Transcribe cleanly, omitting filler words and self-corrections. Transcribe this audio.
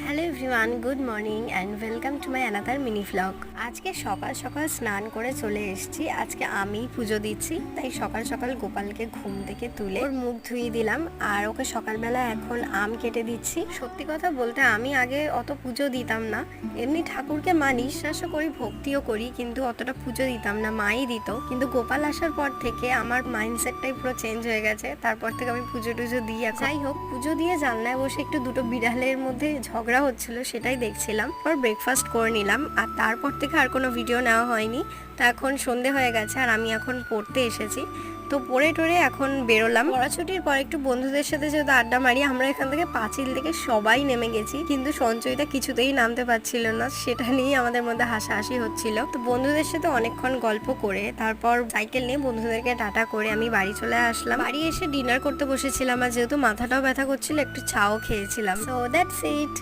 Hello everyone, good morning and welcome to my another mini vlog. আজকে সকাল সকাল স্নান করে চলে এসেছি। আজকে আমি পুজো দিচ্ছি, তাই সকাল সকাল গোপালকে ঘুম থেকে তুলে ওর মুখ ধুয়ে দিলাম আর ওকে সকালবেলা এখন আম কেটে দিচ্ছি। সত্যি কথা বলতে আমি আগে অত পুজো দিতাম না, এমনি ঠাকুরকে মানি, বিশ্বাসও করি, ভক্তিও করি, কিন্তু অতটা পুজো দিতাম না, মাই দিত। কিন্তু গোপাল আসার পর থেকে আমার মাইন্ডসেটটাই পুরো চেঞ্জ হয়ে গেছে। তারপর থেকে আমি পুজো টুজো দিই। যাই হোক, পুজো দিয়ে জানলায় বসে একটু দুটো বিড়ালের মধ্যে ঝগড়া হচ্ছিল, সেটাই দেখছিলাম। পর ব্রেকফাস্ট করে নিলাম আর তারপর থেকে আর কোনো ভিডিও নেওয়া হয়নি। তা এখন সন্ধে হয়ে গেছে আর আমি এখন পড়তে এসেছি। তো পড়ে টরে এখন বেরোলাম। পড়াছুটির পর একটু বন্ধুদের সাথে যেহেতু আড্ডা মারি, আমরা এখান থেকে পাঁচিল থেকে সবাই নেমে গেছি, কিন্তু সঞ্চয়িতা কিছুতেই নামতে পারছিল না। সেটা নিয়েই আমাদের মধ্যে হাসাহাসি হচ্ছিল। তো বন্ধুদের সাথে অনেকক্ষণ গল্প করে তারপর সাইকেল নিয়ে বন্ধুদেরকে টাটা করে আমি বাড়ি চলে আসলাম। বাড়ি এসে ডিনার করতে বসেছিলাম আর যেহেতু মাথাটাও ব্যথা করছিল, একটু চাও খেয়েছিলাম। So that's it.